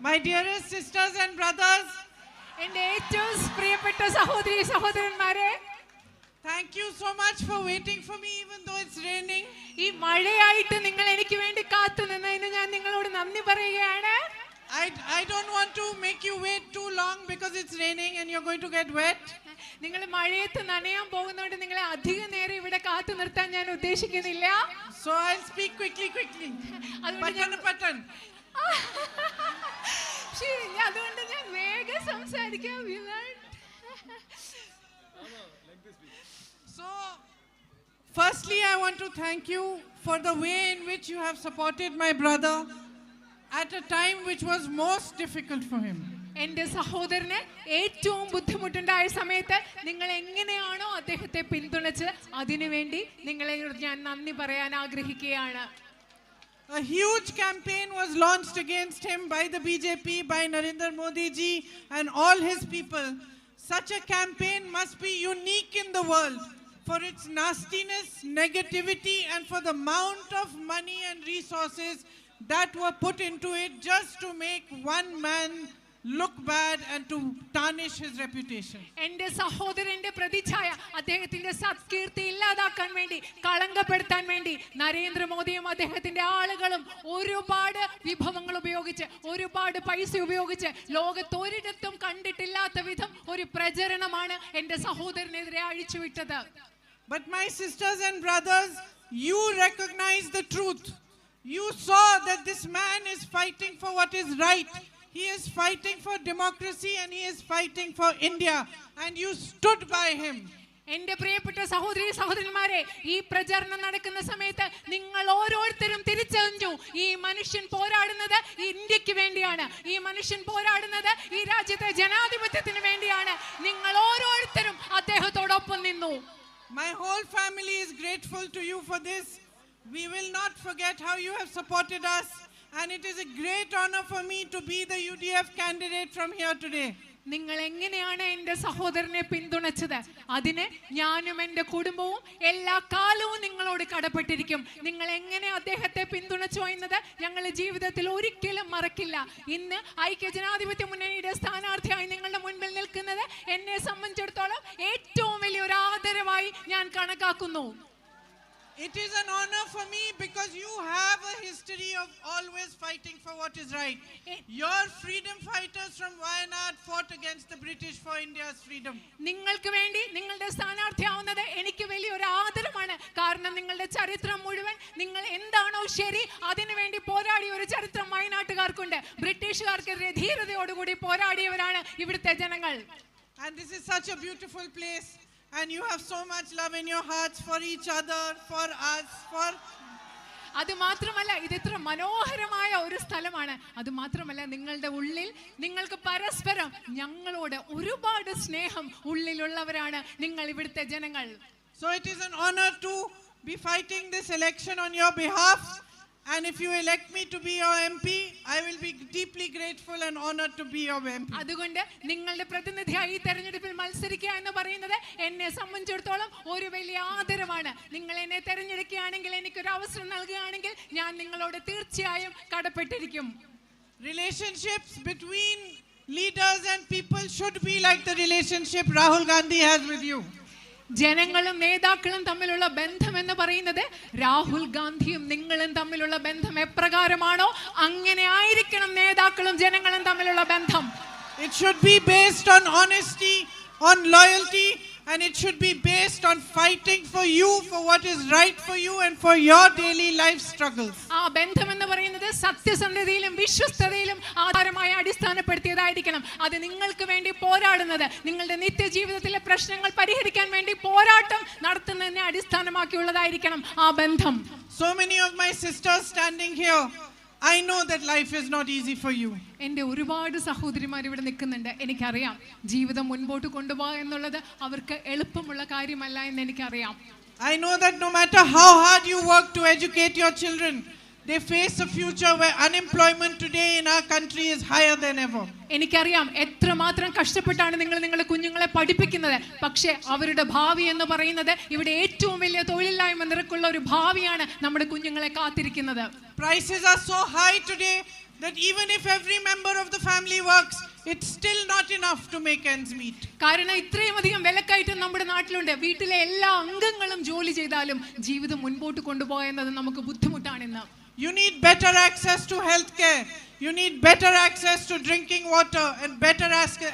My dearest sisters and brothers, എൻ്റെ ഏറ്റവും പ്രിയപ്പെട്ട സഹോദരി സഹോദരന്മാരെ, thank you so much for waiting for me even though it's raining. ഈ മഴയായിട്ട് നിങ്ങൾ എനിക്ക് വേണ്ടി കാത്തു നിന്നതിന് ഞാൻ നിങ്ങളോട് നന്ദി പറയുകയാണ്. I don't want to make you wait too long because it's raining and you're going to get wet. നിങ്ങൾ മഴയത്ത് നനയാൻ പോകുന്നതുകൊണ്ട് നിങ്ങളെ അധിക നേരം ഇവിടെ കാത്തു നിർത്താൻ ഞാൻ ഉദ്ദേശിക്കുന്നില്ല. So I'll speak quickly. Patan. ശരി, അതുകൊണ്ട് ഞാൻ വേഗം സംസാരിക്കാം. So firstly I want to thank you for the way in which you have supported my brother at a time which was most difficult for him. എൻ്റെ സഹോദരന് ഏറ്റവും ബുദ്ധിമുട്ടുണ്ടായ സമയത്ത് നിങ്ങൾ എങ്ങനെയാണോ അദ്ദേഹത്തെ പിന്തുണച്ച് അതിനുവേണ്ടി നിങ്ങളെ ഞാൻ നന്ദി പറയാൻ ആഗ്രഹിക്കുകയാണ്. A huge campaign was launched against him by the BJP, by Narendra Modi ji and all his people. Such a campaign must be unique in the world for its nastiness, negativity and for the amount of money and resources that were put into it just to make one man look bad and to tarnish his reputation. എൻ്റെ സഹോദരന്റെ പ്രതിച്ഛായ അദ്ദേഹത്തിന്റെ സത്കീർത്തി ഇല്ലാതാക്കാൻ വേണ്ടി, കളങ്കപ്പെടുത്താൻ വേണ്ടി നരേന്ദ്രമോദിയും അദ്ദേഹത്തിന്റെ ആളുകളും ഒരുപാട് വിഭവങ്ങൾ ഉപയോഗിച്ച്, ഒരുപാട് പൈസ ഉപയോഗിച്ച് ലോകത്തൊരിടത്തും കണ്ടിട്ടില്ലാത്ത വിധം ഒരു പ്രചരണമാണ് എൻ്റെ സഹോദരനെതിരെ അഴിച്ചുവിട്ടത്. But my sisters and brothers, you recognize the truth. You saw that this man is fighting for what is right. He is fighting for democracy and he is fighting for India, and you stood by him. എൻ്റെ പ്രിയപ്പെട്ട സഹോദരി സഹോദരന്മാരെ, ഈ പ്രചരണം നടക്കുന്ന സമയത്ത് നിങ്ങൾ ഓരോരുത്തരും തിരിച്ചറിഞ്ഞു, ഈ മനുഷ്യൻ പോരാടുന്നത് ഇന്ത്യക്ക് വേണ്ടിയാണ്, ഈ മനുഷ്യൻ പോരാടുന്നത് ഈ രാജ്യത്തെ ജനാധിപത്യത്തിന് വേണ്ടിയാണ്. നിങ്ങൾ ഓരോരുത്തരും അദ്ദേഹത്തോടൊപ്പം നിന്നു. My whole family is grateful to you for this. We will not forget how you have supported us, and it is a great honor for me to be the UDF candidate from here today. നിങ്ങൾ എങ്ങനെയാണ് എൻ്റെ സഹോദരനെ പിന്തുണച്ചത്, അതിന് ഞാനും എൻ്റെ കുടുംബവും എല്ലാ കാലവും നിങ്ങളോട് കടപ്പെട്ടിരിക്കും. നിങ്ങൾ എങ്ങനെ അദ്ദേഹത്തെ പിന്തുണച്ചു എന്നത് ഞങ്ങൾ ജീവിതത്തിൽ ഒരിക്കലും മറക്കില്ല. ഇന്ന് ഐക്യജനാധിപത്യ മുന്നണിയുടെ സ്ഥാനാർത്ഥിയായി നിങ്ങളുടെ മുൻപിൽ നിൽക്കുന്നത് എന്നെ സംബന്ധിച്ചിടത്തോളം ഏറ്റവും വലിയൊരു ആദരവായി ഞാൻ കണക്കാക്കുന്നു. It is an honor for me because you have a history of always fighting for what is right. Your freedom fighters from Wayanad fought against the British for India's freedom. നിങ്ങൾക്ക് വേണ്ടി നിങ്ങളുടെ സ്ഥാനാർത്ഥിയാവുന്നത് എനിക്ക് വലിയൊരു ആദരമാണ്. കാരണം നിങ്ങളുടെ ചരിത്രം മുഴുവൻ നിങ്ങൾ എന്താണോ ശരി അതിനു വേണ്ടി പോരാടിയ ഒരു ചരിത്രം വയനാട്ടുകാർക്കുണ്ട്. ബ്രിട്ടീഷുകാർക്കെതിരെ ധീരതയോടുകൂടി പോരാടിയവരാണ് ഇവിടുത്തെ ജനങ്ങൾ. And this is such a beautiful place. And you have so much love in your hearts for each other, for us, for... അത് മാത്രമല്ല, ഇത് ഇത്ര മനോഹരമായ ഒരു സ്ഥലമാണ്. അത് മാത്രമല്ല, നിങ്ങളുടെ ഉള്ളിൽ നിങ്ങൾക്ക് പരസ്പരം ഞങ്ങളോട് ഒരുപാട് സ്നേഹം ഉള്ളിലുള്ളവരാണ് നിങ്ങൾ ഇവിടുത്തെ ജനങ്ങൾ. So it is an honor to be fighting this election on your behalf. And if you elect me to be your MP, I will be deeply grateful and honored to be your MP. അതുകൊണ്ട് നിങ്ങളുടെ പ്രതിനിധിയായി ഈ തെരഞ്ഞെടുപ്പിൽ മത്സരിക്കുക എന്ന് പറയുന്നത് എന്നെ സംബന്ധിച്ചിടത്തോളം ഒരു വലിയ ആദരവാണ്. നിങ്ങൾ എന്നെ തെരഞ്ഞെടുക്കുകയാണെങ്കിൽ, എനിക്കൊരു അവസരം നൽകുകയാണെങ്കിൽ ഞാൻ നിങ്ങളോട് തീർച്ചയായും കടപ്പെട്ടിരിക്കും. Relationships between leaders and people should be like the relationship Rahul Gandhi has with you. ജനങ്ങളും നേതാക്കളും തമ്മിലുള്ള ബന്ധം എന്ന് പറയുന്നത് രാഹുൽ ഗാന്ധിയും നിങ്ങളും തമ്മിലുള്ള ബന്ധം എപ്രകാരമാണോ അങ്ങനെ ആയിരിക്കണം നേതാക്കളും ജനങ്ങളും തമ്മിലുള്ള ബന്ധം. It should be based on honesty, on loyalty, and it should be based on fighting for you, for what is right for you and for your daily life struggles. ആ ബന്ധം എന്ന് പറയുന്നത് സത്യസന്ധതയിലും വിശ്വസ്തതയിലും ആധാരമായി അടിസ്ഥാനപ്പെടുത്തിയതായിരിക്കണം. അത് നിങ്ങൾക്ക് വേണ്ടി പോരാടുന്നത്, നിങ്ങളുടെ നിത്യജീവിതത്തിലെ പ്രശ്നങ്ങൾ പരിഹരിക്കാൻ വേണ്ടി പോരാട്ടം നടത്തുന്നതിനെ അടിസ്ഥാനമാക്കിയുള്ളതായിരിക്കണം ആ ബന്ധം. So many of my sisters standing here, I know that life is not easy for you. എൻ്റെ ഒരുപാട് സഹോദരിമാർ ഇവിടെ നിൽക്കുന്നുണ്ട്. എനിക്കറിയാം ജീവിതം മുൻപോട്ട് കൊണ്ടുപോകുക എന്നുള്ളത് അവർക്ക് എളുപ്പമുള്ള കാര്യമല്ല എന്ന് എനിക്കറിയാം. I know that no matter how hard you work to educate your children, they face a future where unemployment today in our country is higher than ever. എനിക്കറിയാം എത്രമാത്രം കഷ്ടപ്പെട്ടാണ് നിങ്ങൾ നിങ്ങളുടെ കുഞ്ഞുങ്ങളെ പഠിപ്പിക്കുന്നത്. പക്ഷേ അവരുടെ ഭാവി എന്ന് പറയുന്നത് ഇവിടെ ഏറ്റവും വലിയ തൊഴിലില്ലായ്മ നിരക്കുള്ള ഒരു ഭാവിയാണ് നമ്മുടെ കുഞ്ഞുങ്ങളെ കാത്തിരിക്കുന്നത്. Prices are so high today that even if every member of the family works, it's still not enough to make ends meet. കാരണം ഇത്രയും അധികം വിലക്കയറ്റം നമ്മുടെ നാട്ടിലുണ്ട്. വീട്ടിലെ എല്ലാ അംഗങ്ങളും ജോലി ചെയ്താലും ജീവിതം മുൻപോട്ട് കൊണ്ടുപോകുന്നത് നമുക്ക് ബുദ്ധിമുട്ടാണെന്ന്. You need better access to health care. You need better access to drinking water and better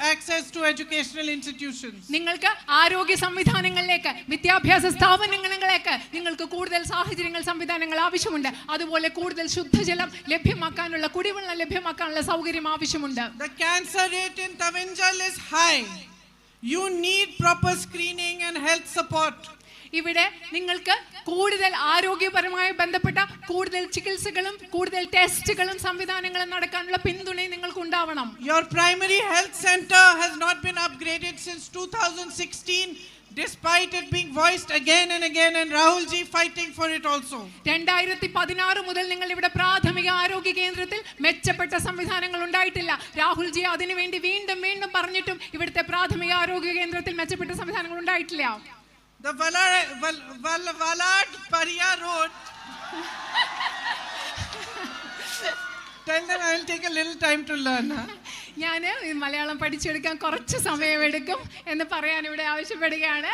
access to educational institutions. നിങ്ങൾക്ക് ആരോഗ്യ സംവിധാനങ്ങളിലേക്ക്, വിദ്യാഭ്യാസ സ്ഥാപനങ്ങളിലേക്ക് നിങ്ങൾക്ക് കൂടുതൽ സാഹചര്യങ്ങൾ, സംവിധാനങ്ങൾ ആവശ്യമുണ്ട്. അതുപോലെ കൂടുതൽ ശുദ്ധജലം ലഭ്യമാക്കാനുള്ള, കുടിവെള്ളം ലഭ്യമാക്കാനുള്ള സൗകര്യം ആവശ്യമുണ്ട്. The cancer rate in Tavinjal is high. You need proper screening and health support. ഇവിടെ നിങ്ങൾക്ക് കൂടുതൽ ആരോഗ്യപരമായി ബന്ധപ്പെട്ട കൂടുതൽ ചികിത്സകളും കൂടുതൽ ടെസ്റ്റുകളും സംവിധാനങ്ങളും നടക്കാനുള്ള പിന്തുണയും നിങ്ങൾക്ക് ഉണ്ടാവണം. Your primary health center has not been upgraded since 2016, despite it being voiced again and again, and Rahul ji fighting for it also. 2016 മുതൽ നിങ്ങൾ ഇവിടെ പ്രാഥമിക ആരോഗ്യ കേന്ദ്രത്തിൽ മെച്ചപ്പെട്ട സംവിധാനങ്ങൾ ഉണ്ടായിട്ടില്ല. രാഹുൽ ജി അതിനുവേണ്ടി വീണ്ടും വീണ്ടും പറഞ്ഞിട്ടും ഇവിടുത്തെ പ്രാഥമിക ആരോഗ്യ കേന്ദ്രത്തിൽ മെച്ചപ്പെട്ട സംവിധാനങ്ങൾ ഉണ്ടായിട്ടില്ല. The Valad Pariya Road. Tell them I will take a little time to learn. ഞാൻ മലയാളം പഠിച്ചെടുക്കാൻ കുറച്ച് സമയമെടുക്കും എന്ന് പറയാൻ ഇവിടെ ആവശ്യപ്പെടുകയാണ്.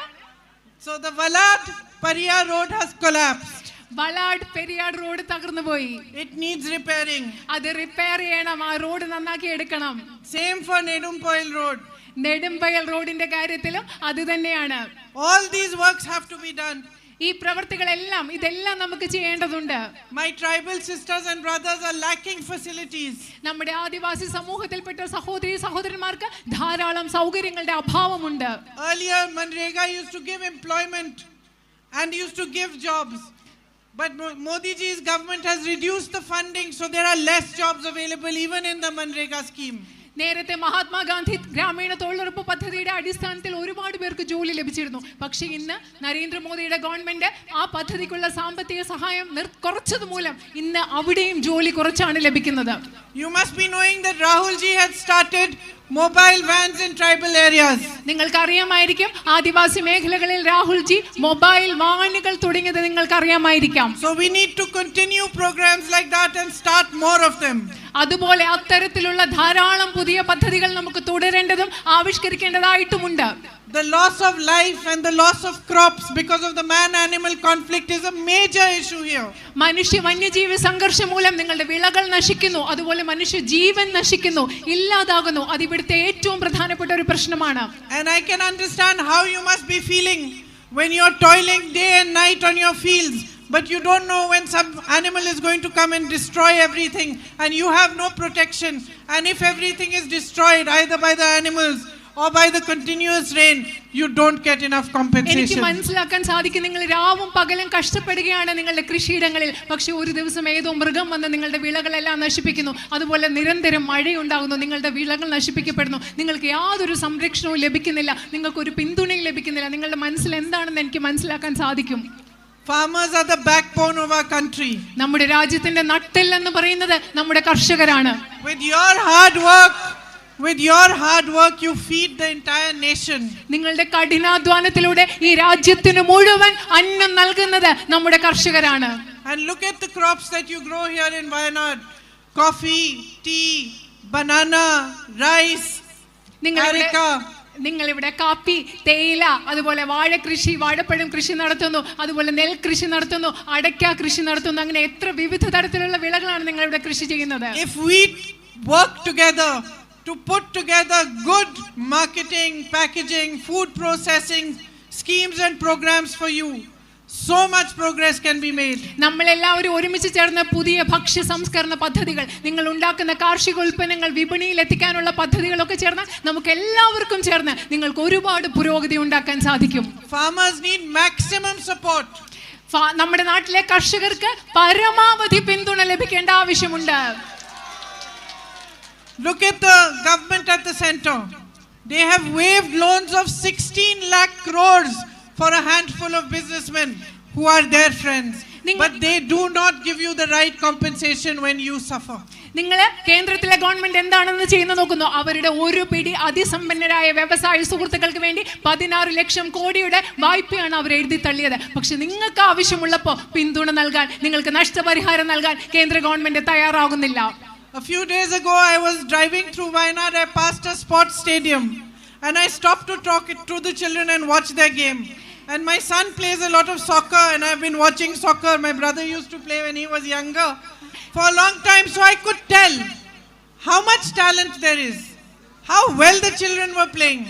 So the Valad Pariya Road has collapsed. Valad Periyad road തകർന്നു പോയി. It needs repairing. അത് റിപ്പയർ ചെയ്യണം. ആ റോഡ് നന്നാക്കി എടുക്കണം. Same for Nedumpoil Road. നെടുമ്പയൽ റോഡിന്റെ കാര്യത്തിലും അത് തന്നെയാണ്. All these works have to be done. ഈ പ്രവർത്തികളെല്ലാം ഇതെല്ലാം നമുക്ക് ചെയ്യേണ്ടതുണ്ട്. My tribal sisters and brothers are lacking facilities. നമ്മുടെ ആദിവാസി സമൂഹത്തിൽപ്പെട്ട സഹോദരി സഹോദരന്മാർക്ക് ധാരാളം സൗകര്യങ്ങളുടെ അഭാവമുണ്ട്. Earlier Manrega used to give employment and used to give jobs. But Modi ji's government has reduced the funding, so there are less jobs available even in the Manrega scheme. നേരത്തെ മഹാത്മാഗാന്ധി ഗ്രാമീണ തൊഴിലുറപ്പ് പദ്ധതിയുടെ അടിസ്ഥാനത്തിൽ ഒരുപാട് പേർക്ക് ജോലി ലഭിച്ചിരുന്നു. പക്ഷേ ഇന്ന് നരേന്ദ്രമോദിയുടെ ഗവൺമെന്റ് ആ പദ്ധതിക്കുള്ള സാമ്പത്തിക സഹായം കുറച്ചത് മൂലം ഇന്ന് അവിടെയും ജോലി കുറച്ചാണ് ലഭിക്കുന്നത്. You must be knowing that Rahul ji had started mobile vans in tribal areas. നിങ്ങൾക്ക് അറിയാമായിരിക്കും ആദിവാസി മേഖലകളിൽ രാഹുൽ ജി മൊബൈൽ വാനുകൾ തുടങ്ങിയത് നിങ്ങൾക്ക് അറിയാമായിരിക്കാം. So we need to continue programs like that and start more of them. അതുപോലെ അത്തരത്തിലുള്ള ധാരാളം പുതിയ പദ്ധതികൾ നമുക്ക് തുടരേണ്ടതും ആവിഷ്കരിക്കേണ്ടതായിട്ടുമുണ്ട്. The loss of life and the loss of crops because of the man-animal conflict is a major issue here. മനുഷ്യ വന്യജീവി സംഘർഷം മൂലം നിങ്ങളുടെ വിളകൾ നശിക്കുന്നു, അതുപോലെ മനുഷ്യ ജീവൻ നശിക്കുന്നു, ഇല്ലാതാകുന്നു. അത് ഇവിടുത്തെ ഏറ്റവും പ്രധാനപ്പെട്ട ഒരു പ്രശ്നമാണ്. And I can understand how you must be feeling when you're toiling day and night on your fields, but you don't know when some animal is going to come and destroy everything, and you have no protection. And if everything is destroyed either by the animals or by the continuous rain, you don't get enough compensation. എനിക്ക് മനസ്സിലാക്കാൻ സാധിക്കും, നിങ്ങൾ രാവും പകലും കഷ്ടപ്പെടുകയാണ് നിങ്ങളുടെ കൃഷിയിടങ്ങളിൽ. പക്ഷെ ഒരു ദിവസം ഏതോ മൃഗം വന്ന് നിങ്ങളുടെ വിളകളെല്ലാം നശിപ്പിക്കുന്നു. അതുപോലെ നിരന്തരം മഴയുണ്ടാകുന്നു, നിങ്ങളുടെ വിളകൾ നശിപ്പിക്കപ്പെടുന്നു. നിങ്ങൾക്ക് യാതൊരു സംരക്ഷണവും ലഭിക്കുന്നില്ല, നിങ്ങൾക്കൊരു പിന്തുണയും ലഭിക്കുന്നില്ല. നിങ്ങളുടെ മനസ്സിൽ എന്താണെന്ന് എനിക്ക് മനസ്സിലാക്കാൻ സാധിക്കും. Farmers are the backbone of our country. നമ്മുടെ രാജ്യത്തിന്റെ നട്ടെല്ല് എന്ന് പറയുന്നത് നമ്മുടെ കർഷകരാണ്. With your hard work you feed the entire nation. നിങ്ങളുടെ കഠിനാധ്വാനത്തിലൂടെ ഈ രാജ്യത്തിന് മുഴുവൻ അന്നം നൽകുന്നത് നമ്മുടെ കർഷകരാണ്. And look at the crops that you grow here in Valad. Coffee, tea, banana, rice, areca. നിങ്ങൾ ഇവിടെ കാപ്പി, തേയില, അതുപോലെ വാഴ കൃഷി, വാഴപ്പഴം കൃഷി നടത്തുന്നു, അതുപോലെ നെൽ കൃഷി നടത്തുന്നു, അടയ്ക്ക കൃഷി നടത്തുന്നു. അങ്ങനെ എത്ര വിവിധ തരത്തിലുള്ള വിളകളാണ് നിങ്ങൾ ഇവിടെ കൃഷി ചെയ്യുന്നത്. If we work together to put together good marketing, packaging, food processing schemes and programs for you, so much progress can be made. നമ്മളെല്ലാവരും ഒരുമിച്ച് ചേർന്ന് പുതിയ ഭക്ഷ്യ സംസ്കരണ പദ്ധതികൾ, നിങ്ങൾ ഉണ്ടാക്കുന്ന കാർഷിക ഉൽപ്പന്നങ്ങൾ വിപണിയിൽ എത്തിക്കാനുള്ള പദ്ധതികളൊക്കെ ചേർന്ന് നമുക്ക് എല്ലാവർക്കും ചേർന്ന് നിങ്ങൾക്ക് ഒരുപാട് പുരോഗതി ഉണ്ടാക്കാൻ സാധിക്കും. Farmers need maximum support. നമ്മുടെ നാട്ടിലെ കർഷകർക്ക് പരമാവധി പിന്തുണ ലഭിക്കേണ്ട ആവശ്യമുണ്ട്. Look at the government at the center. They have waived loans of 16 lakh crores for a handful of businessmen who are their friends. But they do not give you the right compensation when you suffer. നിങ്ങൾ കേന്ദ്രത്തിലെ government എന്താണെന്ന് ചെയ്യുന്ന നോക്കുന്നു. അവരുടെ ഒരു പിടി അതിസമ്പന്നരായ വ്യവസായ സുഹൃത്തുക്കൾക്ക് വേണ്ടി 16 ലക്ഷം കോടിയുടെ വായ്പയാണ് അവർ എഴുതി തള്ളിയത്. പക്ഷെ നിങ്ങൾക്ക് ആവശ്യമുള്ളപ്പോൾ പിന്തുണ നൽകാൻ, നിങ്ങൾക്ക് നഷ്ടപരിഹാരം നൽകാൻ കേന്ദ്ര ഗവൺമെന്റ് തയ്യാറാകുന്നില്ല. A few days ago, I was driving through Wayanad. I passed a sports stadium and I stopped to talk to the children and watch their game. And my son plays a lot of soccer and I've been watching soccer. My brother used to play when he was younger for a long time. So I could tell how much talent there is, how well the children were playing.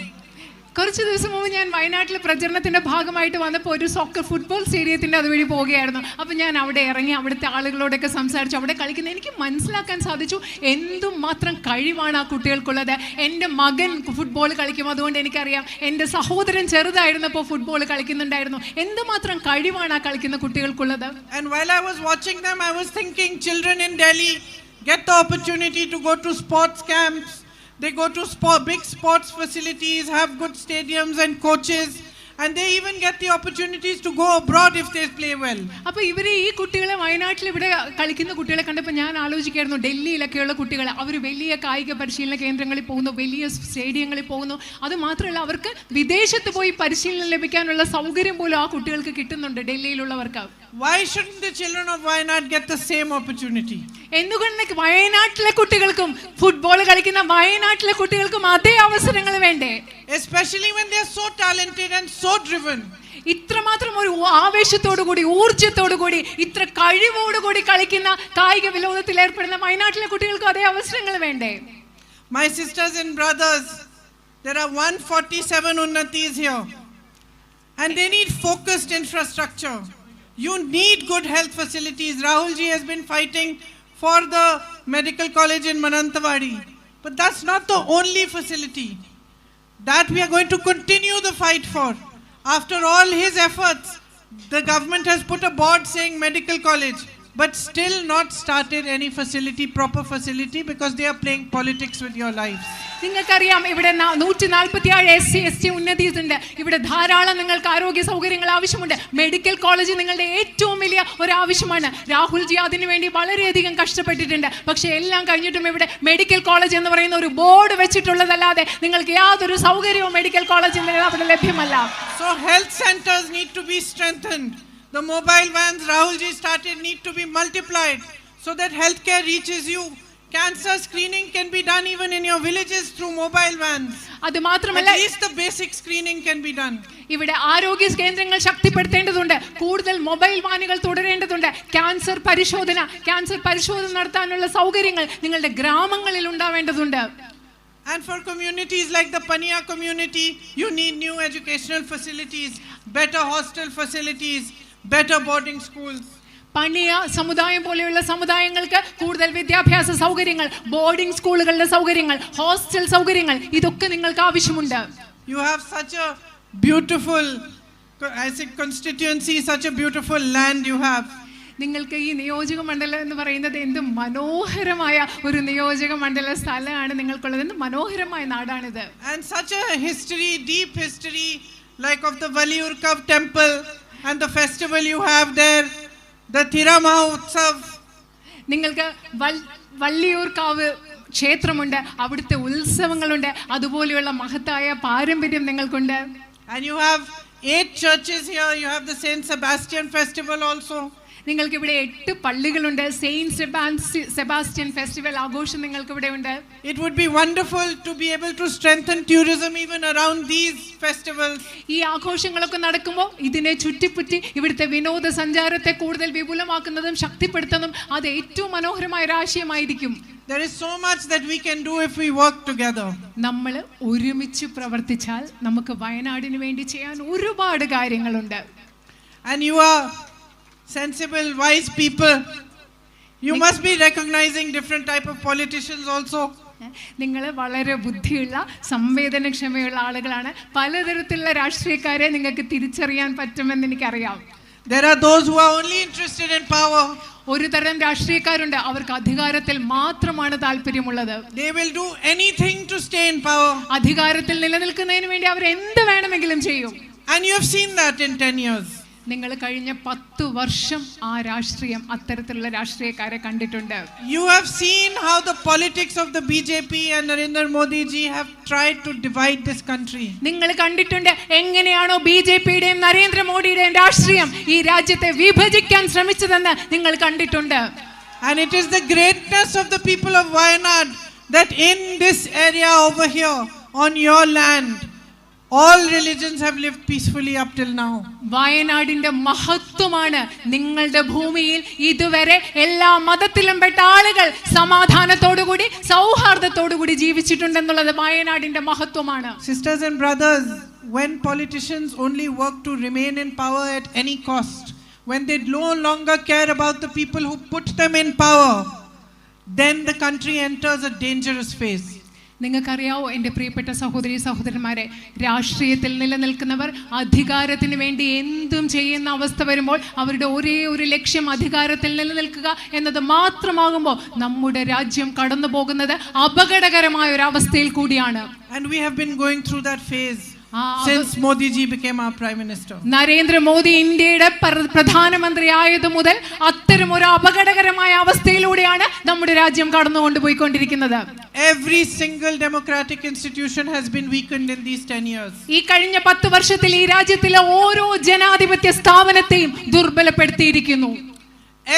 കുറച്ച് ദിവസം മുമ്പ് ഞാൻ വയനാട്ടിലെ പ്രചരണത്തിന്റെ ഭാഗമായിട്ട് വന്നപ്പോൾ ഒരു soccer football സ്റ്റേഡിയത്തിന്റെ അതുവഴി പോവുകയായിരുന്നു. അപ്പം ഞാൻ അവിടെ ഇറങ്ങി അവിടുത്തെ ആളുകളോടൊക്കെ സംസാരിച്ചു. അവിടെ കളിക്കുന്ന എനിക്ക് മനസ്സിലാക്കാൻ സാധിച്ചു എന്തുമാത്രം കഴിവാണ് ആ കുട്ടികൾക്കുള്ളത്. എൻ്റെ മകൻ ഫുട്ബോൾ കളിക്കും, അതുകൊണ്ട് എനിക്കറിയാം. എൻ്റെ സഹോദരൻ ചെറുതായിരുന്നപ്പോൾ ഫുട്ബോൾ കളിക്കുന്നുണ്ടായിരുന്നു. എന്തുമാത്രം കഴിവാണ് ആ കളിക്കുന്ന കുട്ടികൾക്കുള്ളത്. And while I was watching them, I was thinking children in Delhi get the opportunity to go to sports camps. They go to big sports facilities, have good stadiums and coaches, and they even get the opportunities to go abroad if they play well. അപ്പോൾ ഇവരെ ഈ കുട്ടികളെ വയനാട്ടിൽ ഇവിടെ കളിക്കുന്ന കുട്ടികളെ കണ്ടപ്പോൾ ഞാൻ ആലോചിക്കായിരുന്നു, ഡൽഹിയിലൊക്കെയുള്ള കുട്ടികൾ അവർ വലിയ കായിക പരിശീലന കേന്ദ്രങ്ങളിൽ പോകുന്നു, വലിയ സ്റ്റേഡിയങ്ങളിൽ പോകുന്നു. അത് മാത്രമല്ല അവർക്ക് വിദേശത്ത് പോയി പരിശീലനം ലഭിക്കാനുള്ള സൗകര്യം പോലും ആ കുട്ടികൾക്ക് കിട്ടുന്നുണ്ട് ഡൽഹിയിലുള്ളവർക്ക്. Why shouldn't the children of Wayanad get the same opportunity? എന്തുകൊണ്ട് വയനാട്ടിലെ കുട്ടികൾക്കും ഫുട്ബോൾ കളിക്കുന്ന വയനാട്ടിലെ കുട്ടികൾക്കും അതേ അവസരങ്ങൾ വേണ്ടേ? Especially when they are so talented and so driven. ഇത്രമാത്രം ഒരു ആവേശത്തോടുകൂടി ഊർജ്ജത്തോടുകൂടി ഇത്ര കഴിവോടുകൂടി കളിക്കുന്ന കായിക വിനോദത്തിൽ ഏർപ്പെടുന്ന വയനാട്ടിലെ കുട്ടികൾക്ക് അതേ അവസരങ്ങൾ വേണ്ടേ? My sisters and brothers, there are 147 unnatis here and they need focused infrastructure. You need good health facilities. Rahul ji has been fighting for the medical college in Mananthavady, but that's not the only facility that we are going to continue the fight for. After all his efforts, the government has put a board saying medical college, but still not started any facility, proper facility, because they are playing politics with your lives. നിങ്ങൾക്കറിയാം ഇവിടെ 147 SC ഉന്നതീസ് ഉണ്ട്. ഇവിടെ ധാരാളം നിങ്ങൾക്ക് ആരോഗ്യ സൗകര്യങ്ങൾ ആവശ്യമുണ്ട്. Medical college നിങ്ങളുടെ ഏറ്റവും വലിയ ഒരു ആവശ്യമാണ്. രാഹുൽ ജി അതിനുവേണ്ടി വളരെയധികം കഷ്ടപ്പെട്ടിട്ടുണ്ട്. പക്ഷേ എല്ലാം കഴിഞ്ഞിട്ടും ഇവിടെ മെഡിക്കൽ കോളേജ് എന്ന് പറയുന്ന ഒരു ബോർഡ് വെച്ചിട്ടുള്ളതല്ലാതെ നിങ്ങൾക്ക് യാതൊരു സൗകര്യവും മെഡിക്കൽ കോളേജിൽ അവിടെ ലഭ്യമല്ല. So health centers need to be strengthened. The mobile vans Rahul ji started need to be multiplied so that healthcare reaches you. Cancer screening can be done even in your villages through mobile vans. അത് മാത്രമല്ല, at least the basic screening can be done. ഇവിടെ ആരോഗ്യ കേന്ദ്രങ്ങൾ ശക്തിപ്പെടുത്തേണ്ടതുണ്ട്. കൂടുതൽ mobile വാനുകൾ തുടരേണ്ടതുണ്ട്. Cancer പരിശോധന നടത്താനുള്ള സൗകര്യങ്ങൾ നിങ്ങളുടെ ഗ്രാമങ്ങളിൽ ഉണ്ടാവേണ്ടതുണ്ട്. And for communities like the Paniya community, you need new educational facilities, better hostel facilities, better boarding schools. പണിയ സമുദായം പോലെയുള്ള സമുദായങ്ങൾക്ക് കൂടുതൽ വിദ്യാഭ്യാസ സൗകര്യങ്ങൾ, ബോർഡിംഗ് സ്കൂളുകളുടെ സൗകര്യങ്ങൾ, ഹോസ്റ്റൽ സൗകര്യങ്ങൾ, ഇതൊക്കെ നിങ്ങൾക്ക് ആവശ്യമുണ്ട്. You have such a beautiful, I say constituency, such a beautiful land you have. നിങ്ങൾക്ക് ഈ നിയോജക മണ്ഡലം എന്ന് പറയുന്നത് എന്ത് മനോഹരമായ ഒരു നിയോജക മണ്ഡല സ്ഥലമാണ് നിങ്ങൾക്കുള്ളത്. എന്ത് മനോഹരമായ നാടാണിത്. And such a history, deep history, like of the Valiyurkav temple and the festival you have there, the Tirama Utsav. നിങ്ങൾക്ക് വള്ളിയൂർക്കാവ് ക്ഷേത്രമുണ്ട്, അവിടുത്തെ ഉത്സവങ്ങളുണ്ട്, അതുപോലെയുള്ള മഹത്തായ പാരമ്പര്യം നിങ്ങൾക്കുണ്ട്. And you have 8 churches here. You have the Saint Sebastian festival also. നിങ്ങൾക്ക് ഇവിടെ 8 പള്ളികളുണ്ട്. Saint Sebastian festival ആഘോഷം നിങ്ങൾക്ക് ഇവിടെ ഉണ്ട്. It would be wonderful to be able to strengthen tourism even around these festivals. ഈ ആഘോഷങ്ങളൊക്കെ നടക്കുമ്പോൾ ഇതിനെ ചുറ്റിപ്പറ്റി ഇവിടുത്തെ വിനോദസഞ്ചാരത്തെ കൂടുതൽ വിപുലമാക്കുന്നതും ശക്തിപ്പെടുത്തുന്നതും അത് ഏറ്റവും മനോഹരമായ ഒരു ആശയമായിരിക്കും. There is so much that we can do if we work together. നമ്മൾ ഒരുമിച്ച് പ്രവർത്തിച്ചാൽ നമുക്ക് വയനാടിന് വേണ്ടി ചെയ്യാൻ ഒരുപാട് കാര്യങ്ങളുണ്ട്. And you are sensible, wise people. You must be recognizing different type of politicians also. നിങ്ങൾ വളരെ ബുദ്ധിയുള്ള സംവേദനക്ഷമയുള്ള ആളുകളാണ്. പലതരത്തിലുള്ള രാഷ്ട്രീയക്കാരെ നിങ്ങൾക്ക് തിരിച്ചറിയാൻ പറ്റുമെന്ന് എനിക്കറിയാം. There are those who are only interested in power. ഒരു തരം രാഷ്ട്രീയക്കാരുണ്ട്, അവർക്ക് അധികാരത്തിൽ മാത്രമാണ് താല്പര്യമുള്ളത്. They will do anything to stay in power. അധികാരത്തിൽ നിലനിൽക്കുന്നതിന് വേണ്ടി അവർ എന്ത് വേണമെങ്കിലും ചെയ്യും. And you have seen that in 10 years. നിങ്ങൾ കഴിഞ്ഞ 10 വർഷം ആ രാഷ്ട്രീയം അത്തരത്തിലുള്ള രാഷ്ട്രീയക്കാരെ കണ്ടിട്ടുണ്ട്. You have seen how the politics of the BJP and Narendra Modi ji have tried to divide this country. നിങ്ങൾ കണ്ടിട്ടുണ്ട് എങ്ങനെയാണോ ബിജെപിയുടെയും നരേന്ദ്രമോദിയുടെയും രാഷ്ട്രീയം ഈ രാജ്യത്തെ വിഭജിക്കാൻ ശ്രമിച്ചതെന്ന് നിങ്ങൾ കണ്ടിട്ടുണ്ട്. And it is the greatness of the people of Wayanad that in this area over here, on your land, all religions have lived peacefully up till now. വയനാടിന്റെ മഹത്വമാണ് നിങ്ങളുടെ ഭൂമിയിൽ ഇതുവരെ എല്ലാ മതത്തിലും പെട്ട ആളുകൾ സമാധാനത്തോടുകൂടി സൗഹാർദ്ദത്തോടുകൂടി ജീവിച്ചിട്ടുണ്ടെന്നുള്ളത് വയനാടിന്റെ മഹത്വമാണ്. Sisters and brothers, when politicians only work to remain in power at any cost, when they no longer care about the people who put them in power, then the country enters a dangerous phase. നിങ്ങൾക്കറിയാവോ എൻ്റെ പ്രിയപ്പെട്ട സഹോദരി സഹോദരന്മാരെ, രാഷ്ട്രീയത്തിൽ നിലനിൽക്കുന്നവർ അധികാരത്തിന് വേണ്ടി എന്തും ചെയ്യുന്ന അവസ്ഥ വരുമ്പോൾ അവരുടെ ഒരേ ഒരു ലക്ഷ്യം അധികാരത്തിൽ നിലനിൽക്കുക എന്നത് മാത്രമാകുമ്പോൾ നമ്മുടെ രാജ്യം കടന്നു പോകുന്നത് അപകടകരമായ ഒരു അവസ്ഥയിൽ കൂടിയാണ്. And we have been going through that phase since Modi ji became our prime minister. Narendra Modi ഇന്ത്യയുടെ പ്രധാനമന്ത്രി ആയത് മുതൽ അത്തരം ഒരു അപകടകരമായ അവസ്ഥയിലൂടെയാണ് നമ്മുടെ രാജ്യം കടന്നുകൊണ്ടുപോയിക്കൊണ്ടിരിക്കുന്നത്. Every single democratic institution has been weakened in these 10 years. ഈ കഴിഞ്ഞ 10 വർഷത്തിൽ ഈ രാജ്യത്തിലെ ഓരോ ജനാധിപത്യ സ്ഥാപനത്തെയും ദുർബലപ്പെടുത്തിയിരിക്കുന്നു.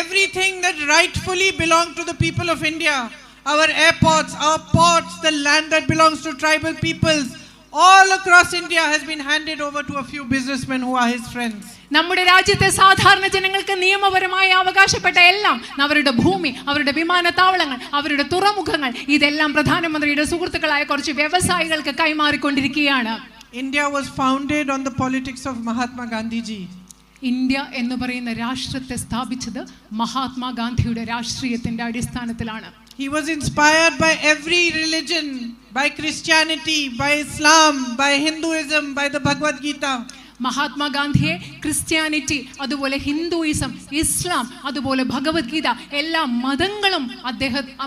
Everything that rightfully belonged to the people of India, our airports, our ports, the land that belongs to tribal peoples, all across India has been handed over to a few businessmen who are his friends. നമ്മുടെ രാജ്യത്തെ സാധാരണ ജനങ്ങൾക്ക് നിയമപരമായി അവകാശപ്പെട്ട എല്ലാം, അവരുടെ ഭൂമി, അവരുടെ വിമാനത്താവളങ്ങൾ, അവരുടെ തുറമുഖങ്ങൾ, ഇതെല്ലാം പ്രധാനമന്ത്രിയുടെ സുഹൃത്തുക്കളായ കുറച്ച് വ്യവസായികൾക്ക് കൈമാറിക്കൊണ്ടിരിക്കുകയാണ്. India was founded on the politics of Mahatma Gandhi ji. India എന്ന് പറയുന്ന രാഷ്ട്രത്തെ സ്ഥാപിച്ചത് മഹാത്മാഗാന്ധിയുടെ രാഷ്ട്രീയത്തിന്റെ അടിസ്ഥാനത്തിലാണ്. He was inspired by every religion, by Christianity, by Islam, by Hinduism, by the Bhagavad Gita. മഹാത്മാഗാന്ധിയെ ക്രിസ്ത്യാനിറ്റി, അതുപോലെ ഹിന്ദുയിസം, ഇസ്ലാം, അതുപോലെ ഭഗവത്ഗീത, എല്ലാ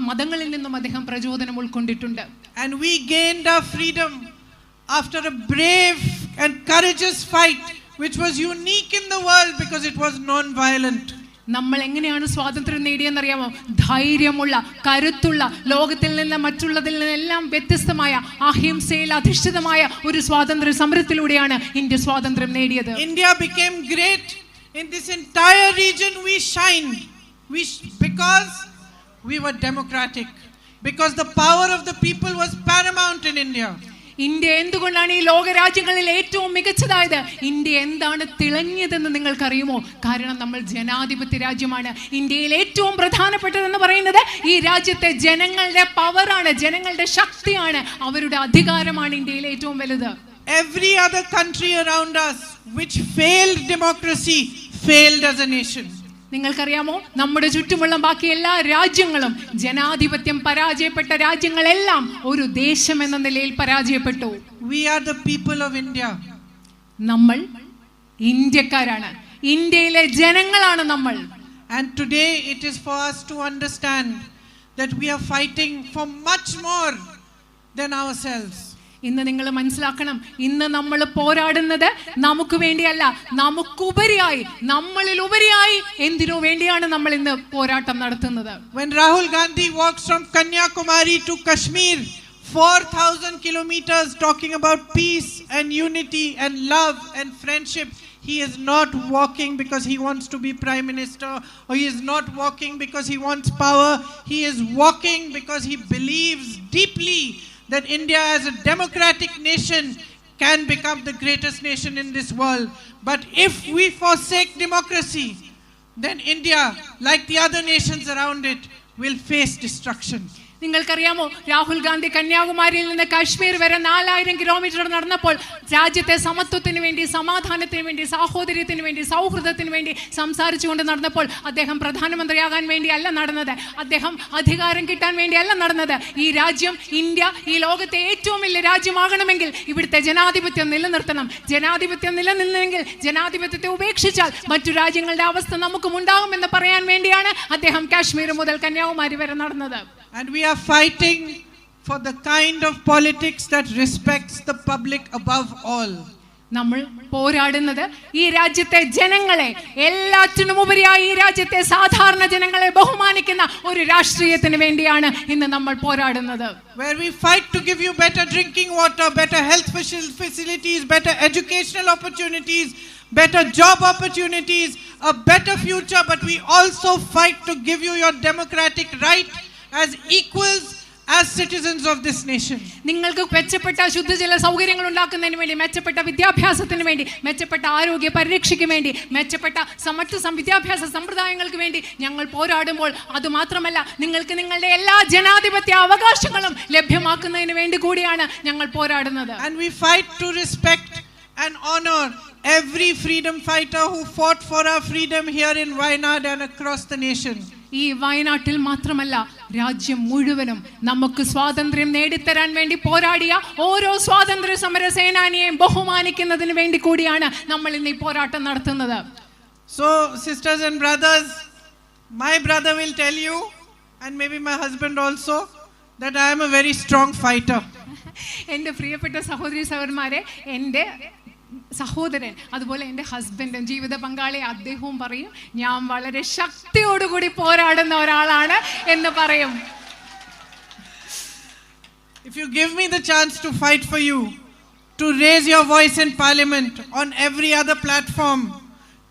മതങ്ങളിൽ നിന്നും അദ്ദേഹം പ്രചോദനം ഉൾക്കൊണ്ടിട്ടുണ്ട്. And we gained our freedom after a brave and courageous fight which was unique in the world because it was non-violent. നമ്മൾ എങ്ങനെയാണ് സ്വാതന്ത്ര്യം നേടിയെന്നറിയാമോ? ധൈര്യമുള്ള, കരുത്തുള്ള, ലോകത്തിൽ നിന്ന് മറ്റുള്ളതിൽ നിന്നെല്ലാം വ്യത്യസ്തമായ അഹിംസയിൽ അധിഷ്ഠിതമായ ഒരു സ്വാതന്ത്ര്യ സമരത്തിലൂടെയാണ് ഇന്ത്യ സ്വാതന്ത്ര്യം നേടിയത്. India became great in this entire region. We shined because we were democratic, because the power of the people was paramount in India. India എന്തുകൊണ്ടാണ് ഈ ലോക രാജ്യങ്ങളിൽ ഏറ്റവും മികച്ചതായത്? ഇന്ത്യ എന്താണ് തിളങ്ങിയതെന്ന് നിങ്ങൾക്കറിയുമോ? കാരണം നമ്മൾ ജനാധിപത്യ രാജ്യമാണ്. ഇന്ത്യയിൽ ഏറ്റവും പ്രധാനപ്പെട്ടതെന്ന് പറയുന്നത് ഈ രാജ്യത്തെ ജനങ്ങളുടെ പവറാണ്, ജനങ്ങളുടെ ശക്തിയാണ്, അവരുടെ അധികാരമാണ് ഇന്ത്യയിലെ ഏറ്റവും വലുത്. Every other country around us which failed democracy failed as a nation. നിങ്ങൾക്കറിയാമോ, നമ്മുടെ ചുറ്റുമുള്ള ബാക്കി എല്ലാ രാജ്യങ്ങളും ജനാധിപത്യം പരാജയപ്പെട്ട രാജ്യങ്ങളെല്ലാം ഒരു ദേശം എന്ന നിലയിൽ പരാജയപ്പെട്ടു. We are the people of India. നമ്മൾ ഇന്ത്യക്കാരാണ്, ഇന്ത്യയിലെ ജനങ്ങളാണ് നമ്മൾ. And today it is for us to understand that we are fighting for much more than ourselves. ഇന്ന് നിങ്ങൾ മനസ്സിലാക്കണം, ഇന്ന് നമ്മൾ പോരാടുന്നത് നമുക്ക് വേണ്ടിയല്ല, നമുക്കുപരിയായി, നമ്മളിൽ ഉപരിയായി എന്തിനു വേണ്ടിയാണ് നമ്മൾ ഇന്ന് പോരാട്ടം നടത്തുന്നത്? When Rahul Gandhi walks from Kanyakumari to Kashmir 4,000 kilometers talking about peace and unity and love and friendship, he is not walking because he wants to be prime minister, or he is not walking because he wants power. He is walking because he believes deeply that India as a democratic nation can become the greatest nation in this world. But if we forsake democracy, then India, like the other nations around it, will face destruction. നിങ്ങൾക്കറിയാമോ, രാഹുൽ ഗാന്ധി കന്യാകുമാരിയിൽ നിന്ന് കാശ്മീർ വരെ 4000 kilometre നടന്നപ്പോൾ രാജ്യത്തെ സമത്വത്തിന് വേണ്ടി, സമാധാനത്തിന് വേണ്ടി, സാഹോദര്യത്തിന് വേണ്ടി, സൗഹൃദത്തിന് വേണ്ടി സംസാരിച്ചുകൊണ്ട് നടന്നപ്പോൾ അദ്ദേഹം പ്രധാനമന്ത്രിയാകാൻ വേണ്ടിയല്ല നടന്നത്, അദ്ദേഹം അധികാരം കിട്ടാൻ വേണ്ടിയല്ല നടന്നത്. ഈ രാജ്യം, ഇന്ത്യ, ഈ ലോകത്തെ ഏറ്റവും വലിയ രാജ്യമാകണമെങ്കിൽ ഇവിടുത്തെ ജനാധിപത്യം നിലനിർത്തണം. ജനാധിപത്യം നിലനിന്നെങ്കിൽ, ജനാധിപത്യത്തെ ഉപേക്ഷിച്ചാൽ മറ്റു രാജ്യങ്ങളുടെ അവസ്ഥ നമുക്കും ഉണ്ടാകുമെന്ന് പറയാൻ വേണ്ടിയാണ് അദ്ദേഹം കാശ്മീർ മുതൽ കന്യാകുമാരി വരെ നടന്നത്. And we are fighting for the kind of politics that respects the public above all. നമ്മൾ പോരാടുന്നത് ഈ രാജ്യത്തെ ജനങ്ങളെ, എല്ലാറ്റിനും ഉപരിയായി ഈ രാജ്യത്തെ സാധാരണ ജനങ്ങളെ ബഹുമാനിക്കുന്ന ഒരു രാഷ്ട്രീയത്തിന് വേണ്ടിയാണ് ഇന്ന് നമ്മൾ പോരാടുന്നത്. Where we fight to give you better drinking water, better health facilities, better educational opportunities, better job opportunities, a better future, but we also fight to give you your democratic right as equals as citizens of this nation. നിങ്ങൾക്ക് മെച്ചപ്പെട്ട ശുദ്ധജല സൗകര്യങ്ങൾ ഉണ്ടാക്കുന്നതിന് വേണ്ടി, മെച്ചപ്പെട്ട വിദ്യാഭ്യാസത്തിന് വേണ്ടി, മെച്ചപ്പെട്ട ആരോഗ്യ പരിരക്ഷയ്ക്ക് വേണ്ടി, മെച്ചപ്പെട്ട മറ്റ് വിദ്യാഭ്യാസ സമ്പ്രദായങ്ങൾക്ക് വേണ്ടി ഞങ്ങൾ പോരാടുമ്പോൾ, അതുമാത്രമല്ല നിങ്ങൾക്ക് നിങ്ങളുടെ എല്ലാ ജനാധിപത്യ അവകാശങ്ങളും ലഭ്യമാക്കുന്നതിന് വേണ്ടി കൂടിയാണ് ഞങ്ങൾ പോരാടുന്നത്. And we fight to respect and honor every freedom fighter who fought for our freedom here in Wayanad and across the nation. ഈ വയനാട്ടിൽ മാത്രമല്ല, രാജ്യം മുഴുവനും നമുക്ക് സ്വാതന്ത്ര്യം നേടിത്തരാൻ വേണ്ടി പോരാടിയ ഓരോ സ്വാതന്ത്ര്യ സമര സേനാനിയെയും ബഹുമാനിക്കുന്നതിന് വേണ്ടി കൂടിയാണ് നമ്മൾ ഇന്ന് ഈ പോരാട്ടം നടത്തുന്നത്. So sisters and brothers, my brother will tell you, and maybe my husband also, that I am a very strong fighter. എൻ്റെ പ്രിയപ്പെട്ട സഹോദരി സഹോദരന്മാരെ, എൻ്റെ സഹോദരൻ അതുപോലെ എൻ്റെ ഹസ്ബൻഡും ജീവിത പങ്കാളി അദ്ദേഹവും പറയും, ഞാൻ വളരെ ശക്തിയോടുകൂടി പോരാടുന്ന ഒരാളാണ് എന്ന് പറയും. If you give me the chance to fight for you, to raise your voice in parliament, on every other platform,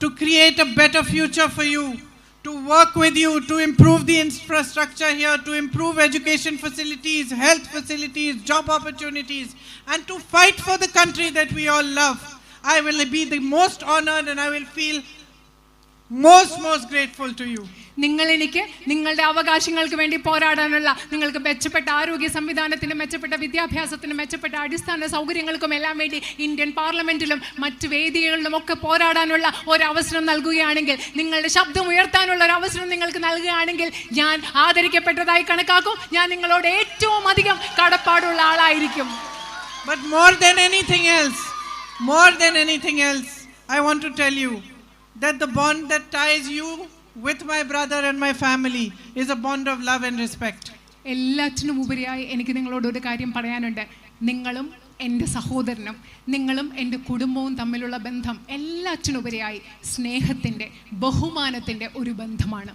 to create a better future for you, to work with you, to improve the infrastructure here, to improve education facilities, health facilities, job opportunities, and to fight for the country that we all love, I will be the most honored and I will feel most grateful to you. നിങ്ങൾ എനിക്ക് നിങ്ങളുടെ അവകാശങ്ങൾക്ക് വേണ്ടി പോരാടാനുള്ള, നിങ്ങൾക്ക് മെച്ചപ്പെട്ട ആരോഗ്യ സംവിധാനത്തിനും മെച്ചപ്പെട്ട വിദ്യാഭ്യാസത്തിനും മെച്ചപ്പെട്ട അടിസ്ഥാന സൗകര്യങ്ങൾക്കും എല്ലാം വേണ്ടി ഇന്ത്യൻ പാർലമെന്റിലും മറ്റ് വേദികളിലും ഒക്കെ പോരാടാനുള്ള ഒരവസരം നൽകുകയാണെങ്കിൽ, നിങ്ങളുടെ ശബ്ദം ഉയർത്താനുള്ള ഒരു അവസരം നിങ്ങൾക്ക് നൽകുകയാണെങ്കിൽ ഞാൻ ആദരിക്കപ്പെട്ടതായി കണക്കാക്കും. ഞാൻ നിങ്ങളോട് ഏറ്റവും അധികം കടപ്പാടുള്ള ആളായിരിക്കും. But more than anything else, I want to tell you that the bond that ties you with my brother and my family is a bond of love and respect. എല്ലാറ്റിനും ഉപരിയായി എനിക്ക് നിങ്ങളോട് ഒരു കാര്യം പറയാനുണ്ട്. നിങ്ങളും എൻ്റെ സഹോദരനും നിങ്ങളും എൻ്റെ കുടുംബവും തമ്മിലുള്ള ബന്ധം എല്ലാറ്റിനുപരിയായി സ്നേഹത്തിൻ്റെ, ബഹുമാനത്തിൻ്റെ ഒരു ബന്ധമാണ്.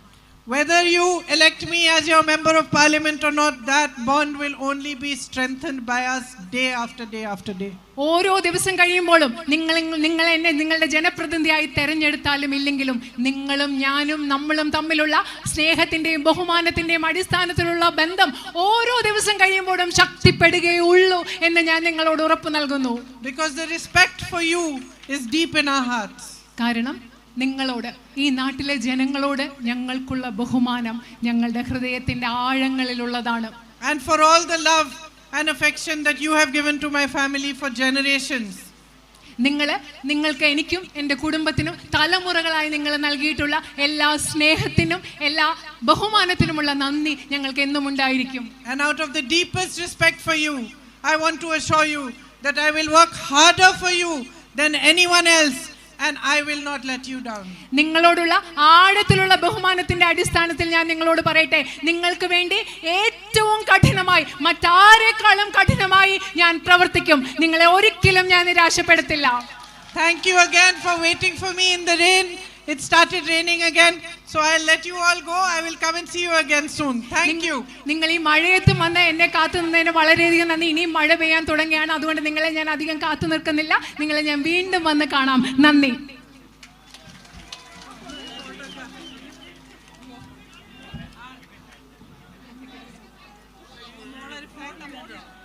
Whether you elect me as your member of parliament or not, that bond will only be strengthened by us day after day after day. ഓരോ ദിവസം കഴിയുമ്പോഴും നിങ്ങൾ എന്നെ നിങ്ങളുടെ ജനപ്രതിനിധിയായി തെരഞ്ഞെടുത്താലും ഇല്ലെങ്കിലും നിങ്ങളും ഞാനും നമ്മളും തമ്മിലുള്ള സ്നേഹത്തിന്റെയും ബഹുമാനത്തിന്റെയും അടിസ്ഥാനത്തിലുള്ള ബന്ധം ഓരോ ദിവസം കഴിയുമ്പോഴും ശക്തിപ്പെടുകയുള്ളൂ എന്ന് ഞാൻ നിങ്ങളോട് ഉറപ്പ് നൽകുന്നു. Because the respect for you is deep in our hearts. കാരണം നിങ്ങളോട്, ഈ നാട്ടിലെ ജനങ്ങളോട് ഞങ്ങൾക്കുള്ള ബഹുമാനം ഞങ്ങളുടെ ഹൃദയത്തിന്റെ ആഴങ്ങളിലുള്ളതാണ്. And for all the love and affection that you have given to my family for generations. നിങ്ങൾക്ക് എനിക്കും എൻ്റെ കുടുംബത്തിനും തലമുറകളായി നിങ്ങൾ നൽകിയിട്ടുള്ള എല്ലാ സ്നേഹത്തിനും എല്ലാ ബഹുമാനത്തിനുമുള്ള നന്ദി ഞങ്ങൾക്ക് എന്നും ഉണ്ടായിരിക്കും. And out of the deepest respect for you, I want to assure you that I will work harder for you than anyone else. And I will not let you down. നിങ്ങളോടുള്ള ആഴത്തിലുള്ള ബഹുമാനത്തിന്റെ അടിസ്ഥാനത്തിൽ ഞാൻ നിങ്ങളോട് പറയട്ടെ, നിങ്ങൾക്ക് വേണ്ടി ഏറ്റവും കഠിനമായി, മറ്റാരെക്കാളും കഠിനമായി ഞാൻ പ്രവർത്തിക്കും. നിങ്ങളെ ഒരിക്കലും ഞാൻ നിരാശപ്പെടുത്തില്ല. Thank you again for waiting for me in the rain. It started raining again, so I'll let you all go. I will come and see you again soon. Thank you. നിങ്ങൾ ഈ മഴയത്തും വന്ന് എന്നെ കാത്തു നിന്നതിന് വളരെയധികം നന്ദി. ഇനിയും മഴ പെയ്യാൻ തുടങ്ങിയാണ്, അതുകൊണ്ട് നിങ്ങളെ ഞാൻ അധികം കാത്തു നിൽക്കുന്നില്ല. നിങ്ങളെ ഞാൻ വീണ്ടും വന്ന് കാണാം. നന്ദി. Flota.